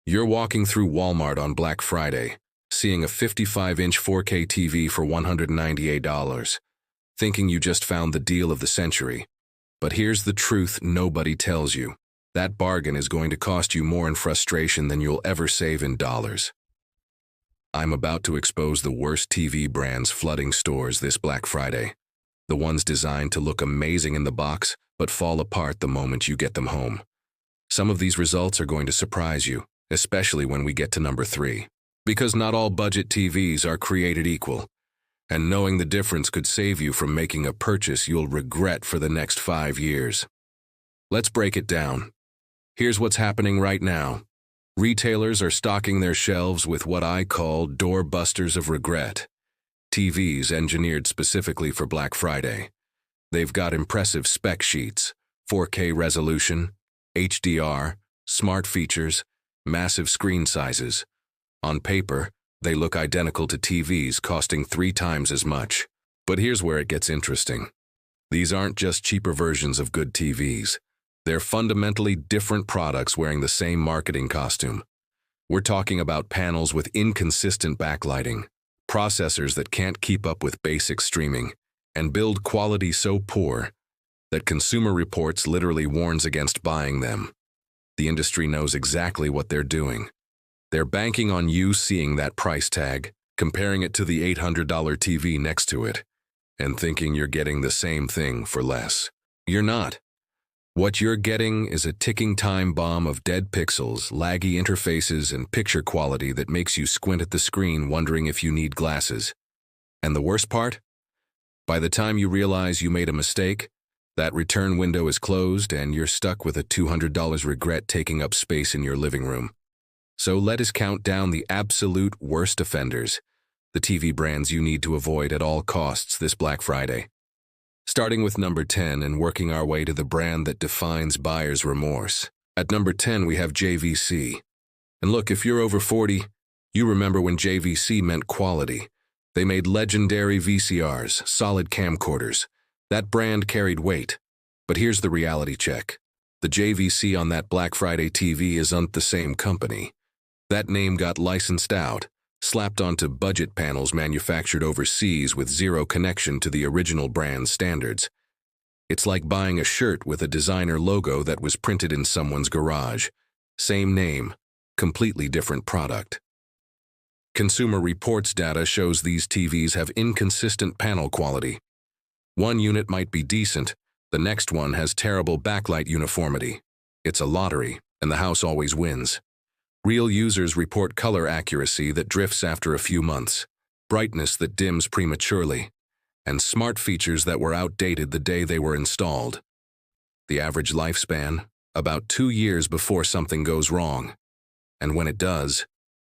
You're walking through Walmart on Black Friday, seeing a 55-inch 4K TV for $198, thinking you just found the deal of the century. But here's the truth nobody tells you. That bargain is going to cost you more in frustration than you'll ever save in dollars. I'm about to expose the worst TV brands flooding stores this Black Friday. The ones designed to look amazing in the box, but fall apart the moment you get them home. Some of these results are going to surprise you, especially when we get to number 3. Because not all budget TVs are created equal, and knowing the difference could save you from making a purchase you'll regret for the next 5 years. Let's break it down. Here's what's happening right now. Retailers are stocking their shelves with what I call doorbusters of regret. TVs engineered specifically for Black Friday. They've got impressive spec sheets, 4K resolution, HDR, smart features, massive screen sizes. On paper, they look identical to TVs costing 3 times as much. But here's where it gets interesting. These aren't just cheaper versions of good TVs. They're fundamentally different products wearing the same marketing costume. We're talking about panels with inconsistent backlighting, processors that can't keep up with basic streaming, and build quality so poor that Consumer Reports literally warns against buying them. The industry knows exactly what they're doing. They're banking on you seeing that price tag, comparing it to the $800 TV next to it, and thinking you're getting the same thing for less. You're not. What you're getting is a ticking time bomb of dead pixels, laggy interfaces, and picture quality that makes you squint at the screen wondering if you need glasses. And the worst part? By the time you realize you made a mistake, that return window is closed and you're stuck with a $200 regret taking up space in your living room. So let us count down the absolute worst offenders, the TV brands you need to avoid at all costs this Black Friday. Starting with number 10 and working our way to the brand that defines buyer's remorse. At number 10, we have JVC. And look, if you're over 40, you remember when JVC meant quality. They made legendary VCRs, solid camcorders. That brand carried weight. But here's the reality check. The JVC on that Black Friday TV isn't the same company. That name got licensed out, slapped onto budget panels manufactured overseas with zero connection to the original brand's standards. It's like buying a shirt with a designer logo that was printed in someone's garage. Same name, completely different product. Consumer Reports data shows these TVs have inconsistent panel quality. One unit might be decent, the next one has terrible backlight uniformity. It's a lottery, and the house always wins. Real users report color accuracy that drifts after a few months, brightness that dims prematurely, and smart features that were outdated the day they were installed. The average lifespan, about 2 years before something goes wrong. And when it does,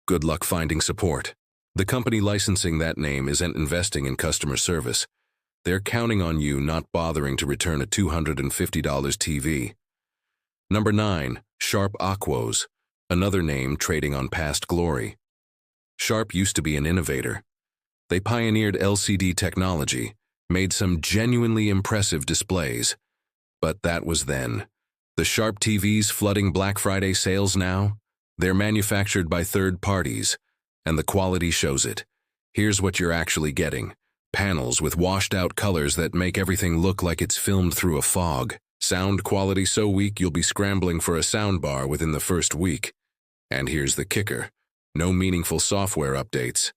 good luck finding support. The company licensing that name isn't investing in customer service. They're counting on you not bothering to return a $250 TV. Number 9, Sharp Aquos. Another name trading on past glory. Sharp used to be an innovator. They pioneered LCD technology, made some genuinely impressive displays. But that was then. The Sharp TVs flooding Black Friday sales now? They're manufactured by third parties, and the quality shows it. Here's what you're actually getting. Panels with washed-out colors that make everything look like it's filmed through a fog. Sound quality so weak you'll be scrambling for a soundbar within the first week. And here's the kicker. No meaningful software updates.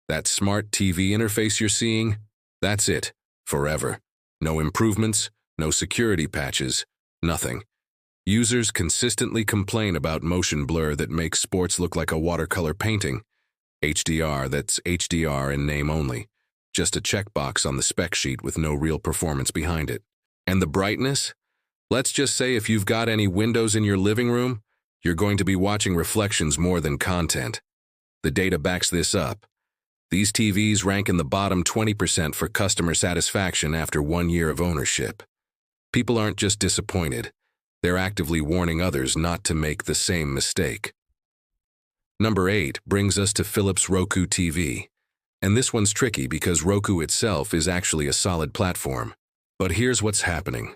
That smart TV interface you're seeing? That's it. Forever. No improvements, no security patches, nothing. Users consistently complain about motion blur that makes sports look like a watercolor painting. HDR that's HDR in name only. Just a checkbox on the spec sheet with no real performance behind it. And the brightness? Let's just say if you've got any windows in your living room, you're going to be watching reflections more than content. The data backs this up. These TVs rank in the bottom 20% for customer satisfaction after 1 year of ownership. People aren't just disappointed. They're actively warning others not to make the same mistake. Number 8 brings us to Philips Roku TV. And this one's tricky because Roku itself is actually a solid platform. But here's what's happening.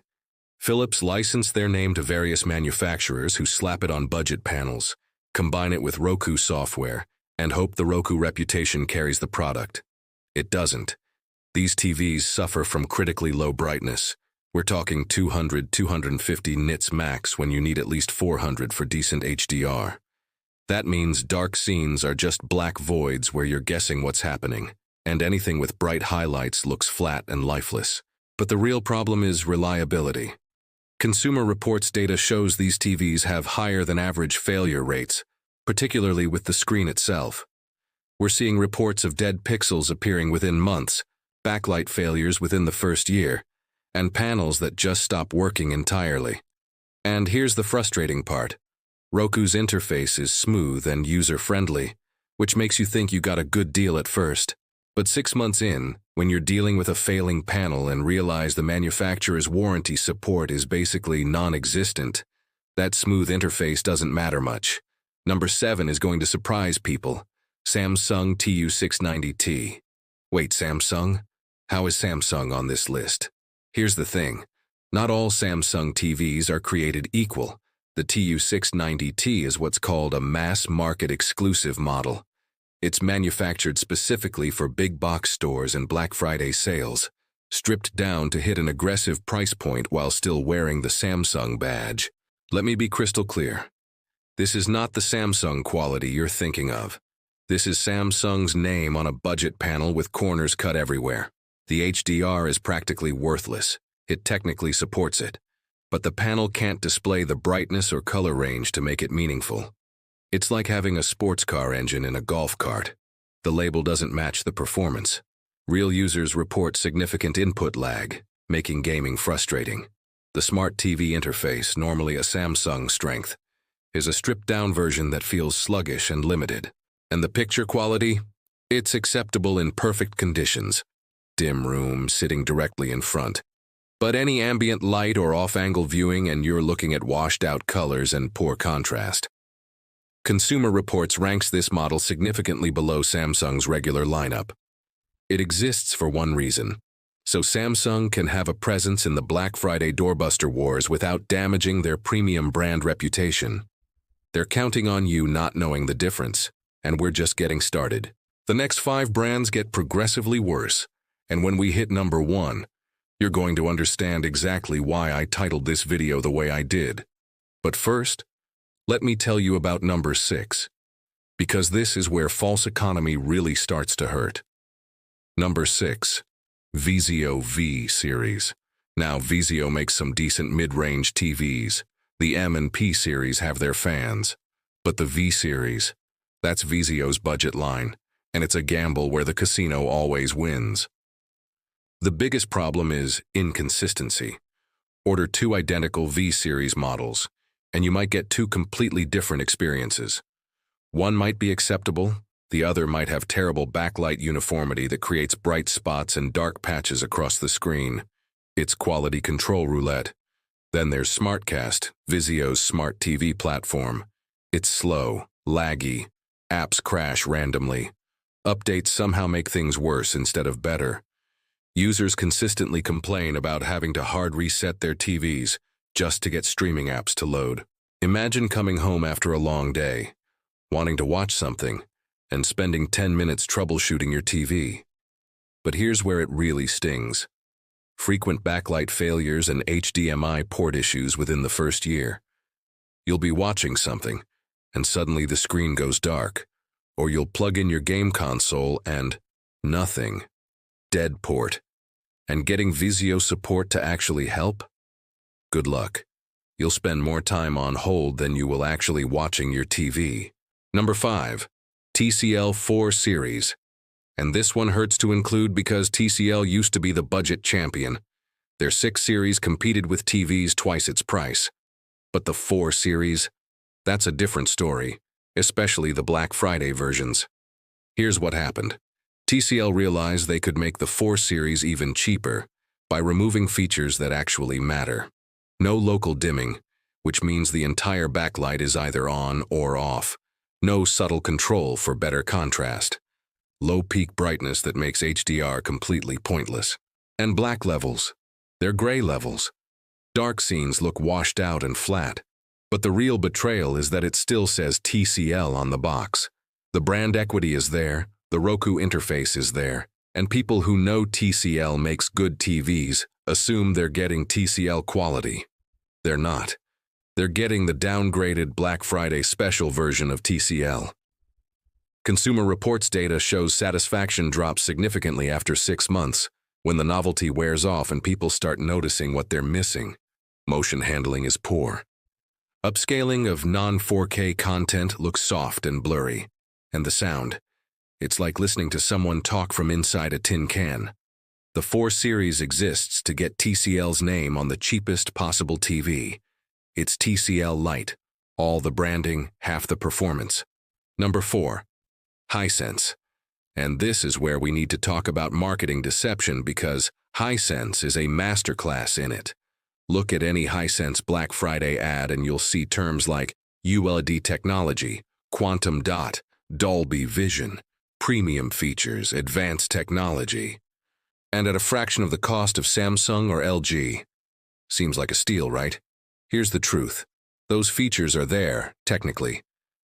Philips licensed their name to various manufacturers who slap it on budget panels, Combine it with Roku software, and hope the Roku reputation carries the product. It doesn't. These TVs suffer from critically low brightness. We're talking 200, 250 nits max when you need at least 400 for decent HDR. That means dark scenes are just black voids where you're guessing what's happening, and anything with bright highlights looks flat and lifeless. But the real problem is reliability. Consumer Reports data shows these TVs have higher than average failure rates, particularly with the screen itself. We're seeing reports of dead pixels appearing within months, backlight failures within the first year, and panels that just stop working entirely. And here's the frustrating part. Roku's interface is smooth and user-friendly, which makes you think you got a good deal at first. But 6 months in, when you're dealing with a failing panel and realize the manufacturer's warranty support is basically non-existent, that smooth interface doesn't matter much. Number 7 is going to surprise people. Samsung TU690T. Wait, Samsung? How is Samsung on this list? Here's the thing. Not all Samsung TVs are created equal. The TU690T is what's called a mass-market exclusive model. It's manufactured specifically for big box stores and Black Friday sales, stripped down to hit an aggressive price point while still wearing the Samsung badge. Let me be crystal clear. This is not the Samsung quality you're thinking of. This is Samsung's name on a budget panel with corners cut everywhere. The HDR is practically worthless. It technically supports it, but the panel can't display the brightness or color range to make it meaningful. It's like having a sports car engine in a golf cart. The label doesn't match the performance. Real users report significant input lag, making gaming frustrating. The Smart TV interface, normally a Samsung strength, is a stripped-down version that feels sluggish and limited. And the picture quality? It's acceptable in perfect conditions. Dim room, sitting directly in front. But any ambient light or off-angle viewing and you're looking at washed-out colors and poor contrast. Consumer Reports ranks this model significantly below Samsung's regular lineup. It exists for one reason, so Samsung can have a presence in the Black Friday doorbuster wars without damaging their premium brand reputation. They're counting on you not knowing the difference, and we're just getting started. The next 5 brands get progressively worse, and when we hit number 1, you're going to understand exactly why I titled this video the way I did. But first, let me tell you about number 6, because this is where false economy really starts to hurt. Number 6, Vizio V series. Now, Vizio makes some decent mid-range TVs. The M and P series have their fans. But the V series, that's Vizio's budget line, and it's a gamble where the casino always wins. The biggest problem is inconsistency. Order 2 identical V series models, and you might get 2 completely different experiences. One might be acceptable, the other might have terrible backlight uniformity that creates bright spots and dark patches across the screen. It's quality control roulette. Then there's SmartCast, Vizio's smart TV platform. It's slow, laggy, apps crash randomly. Updates somehow make things worse instead of better. Users consistently complain about having to hard reset their TVs just to get streaming apps to load. Imagine coming home after a long day, wanting to watch something, and spending 10 minutes troubleshooting your TV. But here's where it really stings. Frequent backlight failures and HDMI port issues within the first year. You'll be watching something, and suddenly the screen goes dark, or you'll plug in your game console and nothing. Dead port. And getting Vizio support to actually help? Good luck. You'll spend more time on hold than you will actually watching your TV. Number 5, TCL 4 series. And this one hurts to include because TCL used to be the budget champion. Their 6 series competed with TVs twice its price. But the 4 series? That's a different story, especially the Black Friday versions. Here's what happened. TCL realized they could make the 4 series even cheaper by removing features that actually matter. No local dimming, which means the entire backlight is either on or off. No subtle control for better contrast. Low peak brightness that makes HDR completely pointless. And black levels. They're gray levels. Dark scenes look washed out and flat. But the real betrayal is that it still says TCL on the box. The brand equity is there, the Roku interface is there, and people who know TCL makes good TVs assume they're getting TCL quality. They're not. They're getting the downgraded Black Friday special version of TCL. Consumer Reports data shows satisfaction drops significantly after 6 months, when the novelty wears off and people start noticing what they're missing. Motion handling is poor. Upscaling of non-4K content looks soft and blurry. And the sound, it's like listening to someone talk from inside a tin can. The 4 Series exists to get TCL's name on the cheapest possible TV. It's TCL Lite, all the branding, half the performance. Number 4. Hisense. And this is where we need to talk about marketing deception because Hisense is a masterclass in it. Look at any Hisense Black Friday ad and you'll see terms like ULED technology, quantum dot, Dolby Vision, premium features, advanced technology. And at a fraction of the cost of Samsung or LG. Seems like a steal, right? Here's the truth. Those features are there, technically.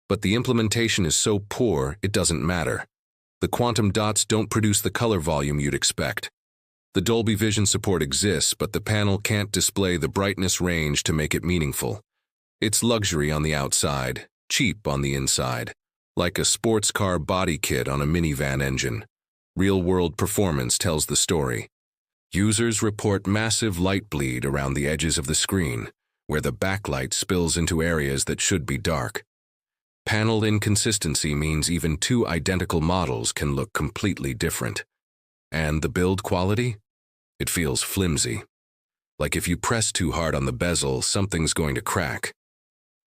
But the implementation is so poor, it doesn't matter. The quantum dots don't produce the color volume you'd expect. The Dolby Vision support exists, but the panel can't display the brightness range to make it meaningful. It's luxury on the outside, cheap on the inside, like a sports car body kit on a minivan engine. Real-world performance tells the story. Users report massive light bleed around the edges of the screen, where the backlight spills into areas that should be dark. Panel inconsistency means even 2 identical models can look completely different. And the build quality? It feels flimsy. Like if you press too hard on the bezel, something's going to crack.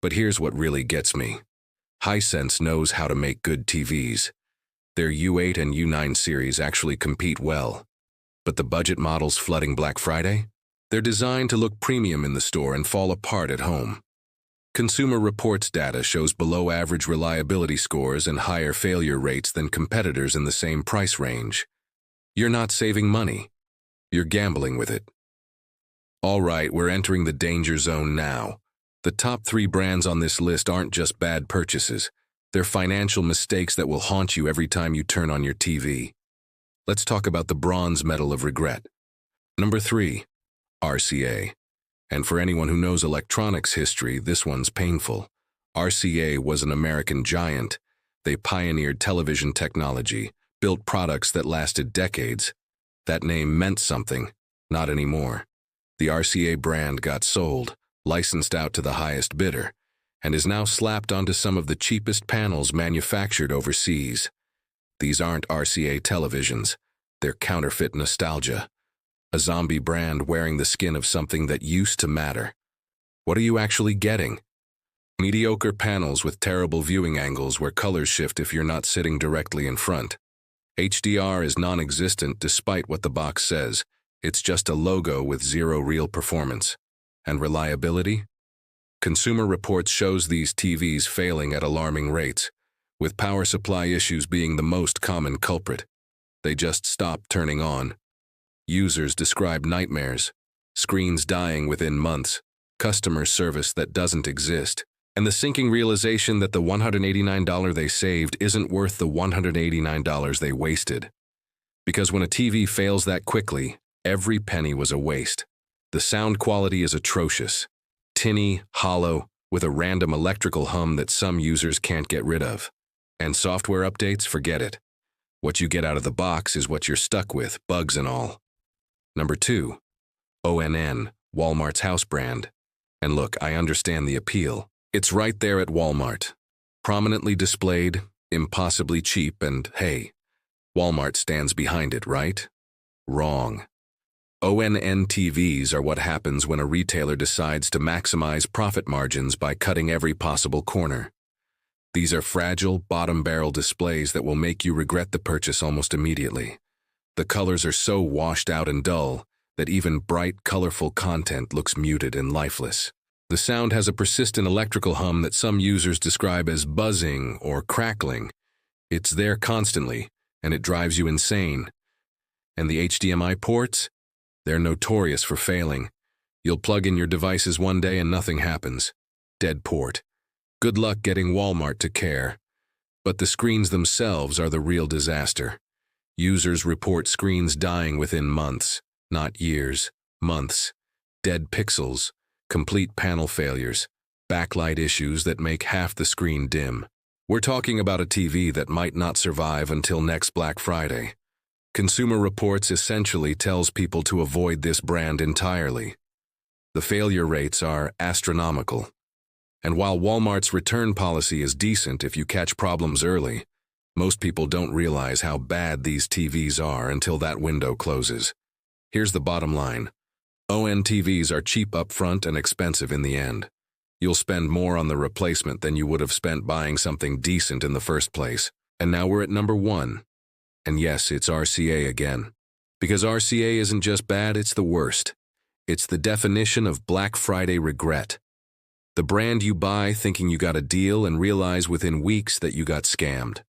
But here's what really gets me. Hisense knows how to make good TVs. Their U8 and U9 series actually compete well. But the budget models flooding Black Friday? They're designed to look premium in the store and fall apart at home. Consumer Reports data shows below-average reliability scores and higher failure rates than competitors in the same price range. You're not saving money. You're gambling with it. All right, we're entering the danger zone now. The top 3 brands on this list aren't just bad purchases. They're financial mistakes that will haunt you every time you turn on your TV. Let's talk about the bronze medal of regret. Number 3, RCA. And for anyone who knows electronics history, this one's painful. RCA was an American giant. They pioneered television technology, built products that lasted decades. That name meant something, not anymore. The RCA brand got sold, licensed out to the highest bidder, and is now slapped onto some of the cheapest panels manufactured overseas. These aren't RCA televisions. They're counterfeit nostalgia. A zombie brand wearing the skin of something that used to matter. What are you actually getting? Mediocre panels with terrible viewing angles where colors shift if you're not sitting directly in front. HDR is non-existent despite what the box says. It's just a logo with 0 real performance. And reliability? Consumer Reports shows these TVs failing at alarming rates, with power supply issues being the most common culprit. They just stop turning on. Users describe nightmares, screens dying within months, customer service that doesn't exist, and the sinking realization that the $189 they saved isn't worth the $189 they wasted. Because when a TV fails that quickly, every penny was a waste. The sound quality is atrocious, tinny, hollow, with a random electrical hum that some users can't get rid of. And software updates, forget it. What you get out of the box is what you're stuck with, bugs and all. Number 2, ONN, Walmart's house brand. And look, I understand the appeal. It's right there at Walmart. Prominently displayed, impossibly cheap, and hey, Walmart stands behind it, right? Wrong. ONN TVs are what happens when a retailer decides to maximize profit margins by cutting every possible corner. These are fragile, bottom-barrel displays that will make you regret the purchase almost immediately. The colors are so washed out and dull that even bright, colorful content looks muted and lifeless. The sound has a persistent electrical hum that some users describe as buzzing or crackling. It's there constantly, and it drives you insane. And the HDMI ports? They're notorious for failing. You'll plug in your devices one day and nothing happens. dead port. Good luck getting Walmart to care. But the screens themselves are the real disaster. Users report screens dying within months, not years, months. Dead pixels, complete panel failures, backlight issues that make half the screen dim. We're talking about a TV that might not survive until next Black Friday. Consumer Reports essentially tells people to avoid this brand entirely. The failure rates are astronomical. And while Walmart's return policy is decent if you catch problems early, most people don't realize how bad these TVs are until that window closes. Here's the bottom line. ON TVs are cheap up front and expensive in the end. You'll spend more on the replacement than you would have spent buying something decent in the first place. And now we're at number 1. And yes, it's RCA again. Because RCA isn't just bad, it's the worst. It's the definition of Black Friday regret. The brand you buy thinking you got a deal and realize within weeks that you got scammed.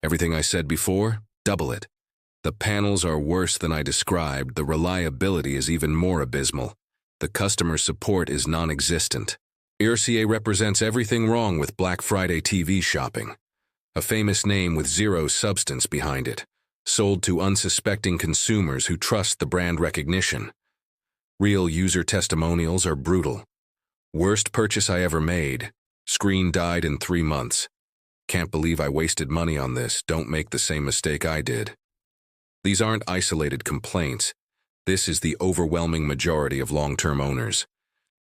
Everything I said before, double it. The panels are worse than I described, the reliability is even more abysmal. The customer support is non-existent. RCA represents everything wrong with Black Friday TV shopping. A famous name with zero substance behind it, sold to unsuspecting consumers who trust the brand recognition. Real user testimonials are brutal. Worst purchase I ever made. Screen died in 3 months. Can't believe I wasted money on this. Don't make the same mistake I did. These aren't isolated complaints. This is the overwhelming majority of long-term owners.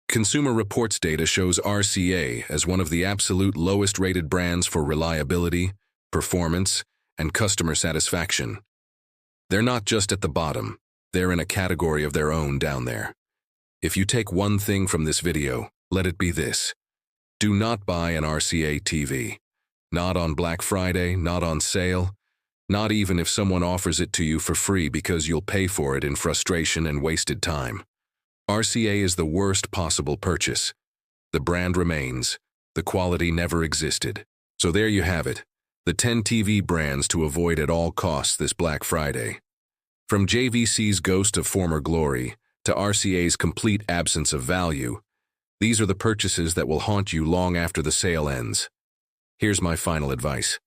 Consumer Reports data shows RCA as one of the absolute lowest-rated brands for reliability, performance, and customer satisfaction. They're not just at the bottom. They're in a category of their own down there. If you take one thing from this video, let it be this. Do not buy an RCA TV. Not on Black Friday, not on sale, not even if someone offers it to you for free because you'll pay for it in frustration and wasted time. RCA is the worst possible purchase. The brand remains. The quality never existed. So there you have it. The 10 TV brands to avoid at all costs this Black Friday. From JVC's ghost of former glory to RCA's complete absence of value, these are the purchases that will haunt you long after the sale ends. Here's my final advice.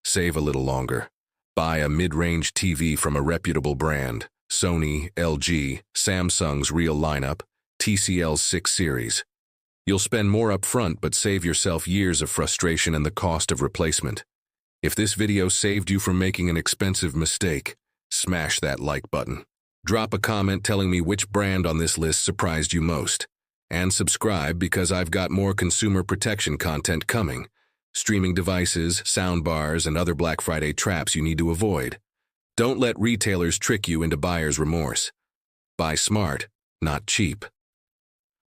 Save a little longer. Buy a mid-range TV from a reputable brand, Sony, LG, Samsung's Real Lineup, TCL's 6 Series. You'll spend more up front but save yourself years of frustration and the cost of replacement. If this video saved you from making an expensive mistake, smash that like button. Drop a comment telling me which brand on this list surprised you most. And subscribe because I've got more consumer protection content coming. Streaming devices, soundbars, and other Black Friday traps you need to avoid. Don't let retailers trick you into buyer's remorse. Buy smart, not cheap.